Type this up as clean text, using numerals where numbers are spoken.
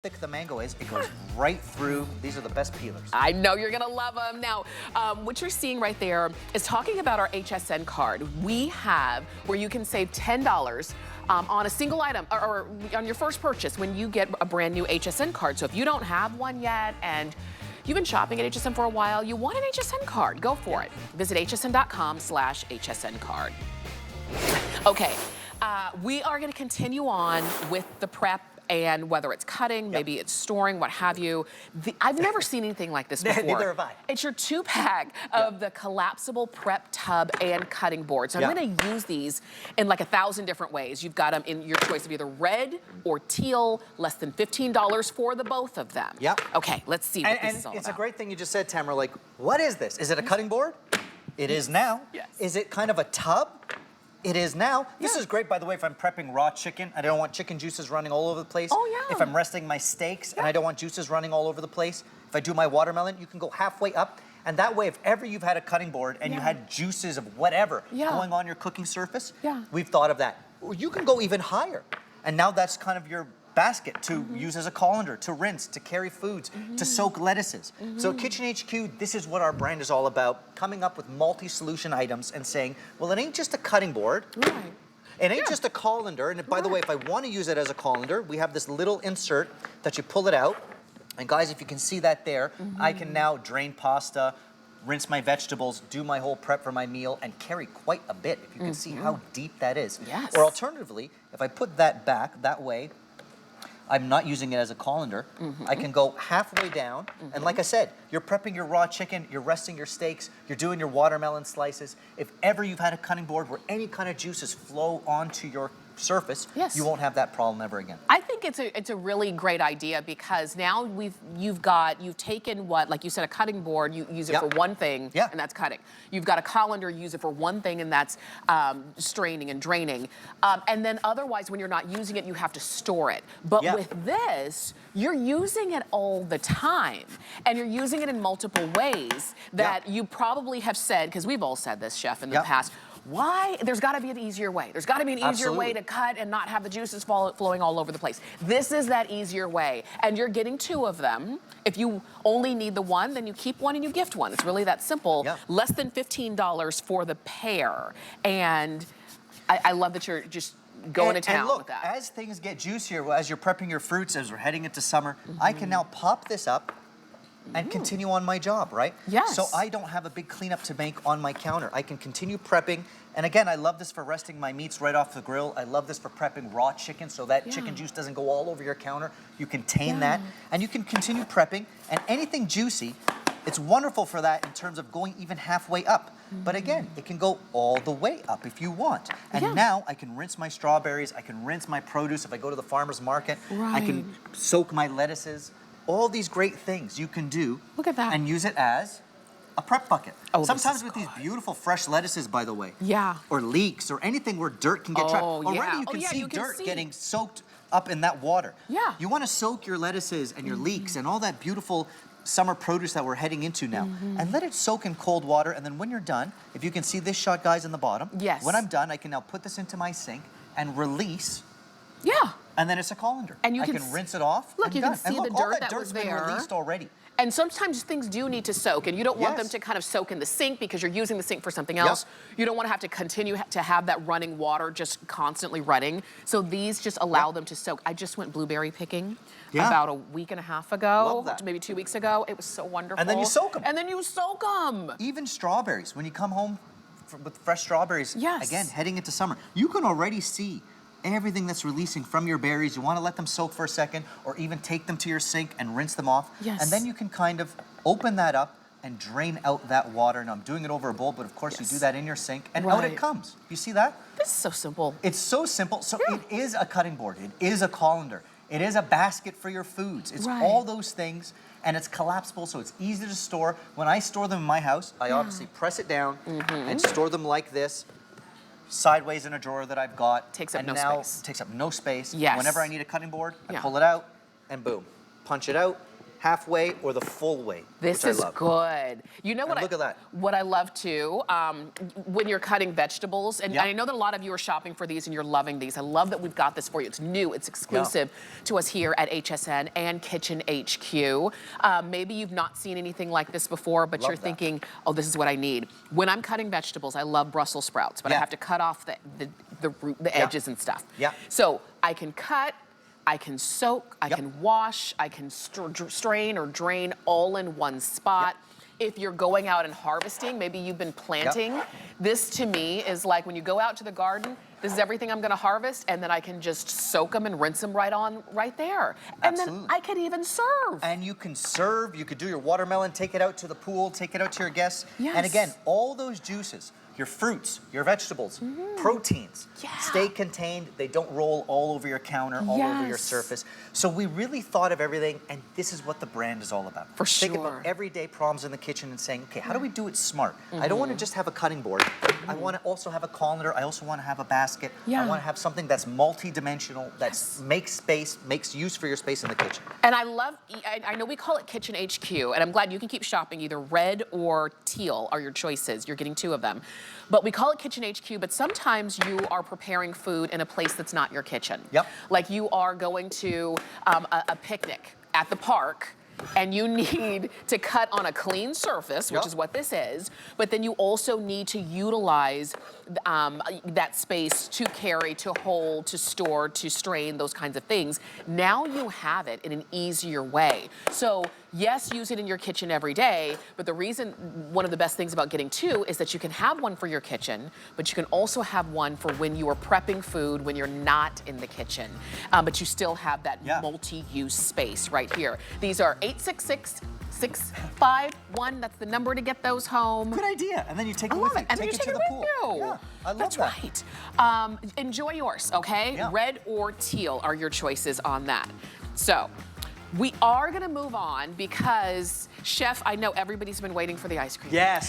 thick the mango is, it goes right through. These are the best peelers. I know you're gonna love them. Now, what you're seeing right there is talking about our HSN card. We have where you can save $10 on a single item or on your first purchase when you get a brand new HSN card. So if you don't have one yet and you've been shopping at HSN for a while, you want an HSN card, go for it. Visit hsn.com/HSN card. Okay, we are gonna continue on with the prep, and whether it's cutting, maybe it's storing, what have you. I've never seen anything like this before. Neither have I. It's your 2-pack of the collapsible prep tub and cutting board. So I'm gonna use these in like 1,000 different ways. You've got them in your choice of either red or teal, less than $15 for the both of them. Yep. Okay, let's see what this is all about. It's a great thing you just said, Tamara, like, what is this? Is it a cutting board? It is now. Yes. Is it kind of a tub? It is now. This is great, by the way, if I'm prepping raw chicken. I don't want chicken juices running all over the place. Oh, yeah. If I'm resting my steaks and I don't want juices running all over the place. If I do my watermelon, you can go halfway up. And that way, if ever you've had a cutting board and you had juices of whatever going on your cooking surface, we've thought of that. You can go even higher. And now that's kind of your basket to use as a colander, to rinse, to carry foods, to soak lettuces. So at Kitchen HQ, this is what our brand is all about, coming up with multi-solution items and saying, well, it ain't just a cutting board. Right. It ain't just a colander. And by the way, if I want to use it as a colander, we have this little insert that you pull it out. And guys, if you can see that there, I can now drain pasta, rinse my vegetables, do my whole prep for my meal, and carry quite a bit, if you can see how deep that is. Yes. Or alternatively, if I put that back that way, I'm not using it as a colander. I can go halfway down, and like I said, you're prepping your raw chicken, you're resting your steaks, you're doing your watermelon slices. If ever you've had a cutting board where any kind of juices flow onto your surface, you won't have that problem ever again. I think it's a really great idea because now you've taken what, like you said, a cutting board, you use it for one thing, and that's cutting. You've got a colander, you use it for one thing, and that's straining and draining. And then otherwise, when you're not using it, you have to store it. But with this, you're using it all the time, and you're using it in multiple ways that you probably have said, because we've all said this, Chef, in the past, why? There's got to be an easier way. There's got to be an easier way to cut and not have the juices flowing all over the place. This is that easier way. And you're getting 2 of them. If you only need the one, then you keep one and you gift one. It's really that simple. Less than $15 for the pair. And I love that you're just going to town with that. As things get juicier, as you're prepping your fruits, as we're heading into summer, I can now pop this up and continue on my job, right? Yes. So I don't have a big cleanup to make on my counter. I can continue prepping. And again, I love this for resting my meats right off the grill. I love this for prepping raw chicken so that chicken juice doesn't go all over your counter. You contain that and you can continue prepping. And anything juicy, it's wonderful for that in terms of going even halfway up. But again, it can go all the way up if you want. And now I can rinse my strawberries. I can rinse my produce if I go to the farmer's market. I can soak my lettuces. All these great things you can do. Look at that. And use it as a prep bucket. Oh, sometimes with these beautiful fresh lettuces, by the way. Or leeks or anything where dirt can get trapped. Already you can see dirt getting soaked up in that water. You want to soak your lettuces and your leeks and all that beautiful summer produce that we're heading into now. And let it soak in cold water. And then when you're done, if you can see this shot, guys, in the bottom. When I'm done, I can now put this into my sink and release. And then it's a colander. And I can rinse it off. Look, you can see the dirt that was been there. Released already. And sometimes things do need to soak, and you don't want them to kind of soak in the sink because you're using the sink for something else. You don't want to have to continue to have that running water just constantly running. So these just allow them to soak. I just went blueberry picking about a week and a half ago, maybe 2 weeks ago. It was so wonderful. And then you soak them. And then you soak them. Even strawberries. When you come home with fresh strawberries, again, heading into summer, you can already see everything that's releasing from your berries. You want to let them soak for a second or even take them to your sink and rinse them off. And then you can kind of open that up and drain out that water. Now I'm doing it over a bowl, but of course you do that in your sink and out it comes. You see that? This is so simple. It's so simple. So it is a cutting board. It is a colander. It is a basket for your foods. It's all those things, and it's collapsible, so it's easy to store. When I store them in my house, I obviously press it down and store them like this, sideways in a drawer that I've got. Takes up no space. Takes up no space. Yes. Whenever I need a cutting board, I pull it out, and boom, punch it out, halfway, or the full way. This which is I love. good. You know what? Look at that. What I love too, when you're cutting vegetables, and I know that a lot of you are shopping for these and you're loving these. I love that we've got this for you. It's new. It's exclusive to us here at HSN and Kitchen HQ. Maybe you've not seen anything like this before, but you're thinking, oh, this is what I need. When I'm cutting vegetables, I love Brussels sprouts, but I have to cut off the root, the edges and stuff. So I can cut, I can soak, I can wash, I can strain or drain all in one spot. If you're going out and harvesting, maybe you've been planting, this to me is like when you go out to the garden, this is everything I'm gonna harvest, and then I can just soak them and rinse them right there. And then I can even serve. And you can serve, you could do your watermelon, take it out to the pool, take it out to your guests. And again, all those juices, your fruits, your vegetables, proteins, stay contained. They don't roll all over your counter, all over your surface. So we really thought of everything, and this is what the brand is all about. For sure. Think about everyday problems in the kitchen and saying, okay, how do we do it smart? I don't want to just have a cutting board. I want to also have a colander. I also want to have a basket. I want to have something that's multi-dimensional, that makes space, makes use for your space in the kitchen. And I love, I know we call it Kitchen HQ, and I'm glad you can keep shopping. Either red or teal are your choices. You're getting 2 of them. But we call it Kitchen HQ, but sometimes you are preparing food in a place that's not your kitchen. Like you are going to a picnic at the park, and you need to cut on a clean surface, which is what this is, but then you also need to utilize that space to carry, to hold, to store, to strain, those kinds of things. Now you have it in an easier way. So yes, use it in your kitchen every day, but the reason, one of the best things about getting 2 is that you can have one for your kitchen, but you can also have one for when you are prepping food, when you're not in the kitchen, but you still have that multi-use space right here. These are 866-651. That's the number to get those home. Good idea. And then you take it with you. And then you take it to the pool. I love That's that. right. Enjoy yours, okay? Red or teal are your choices on that. So we are gonna move on because, Chef, I know everybody's been waiting for the ice cream. Yes.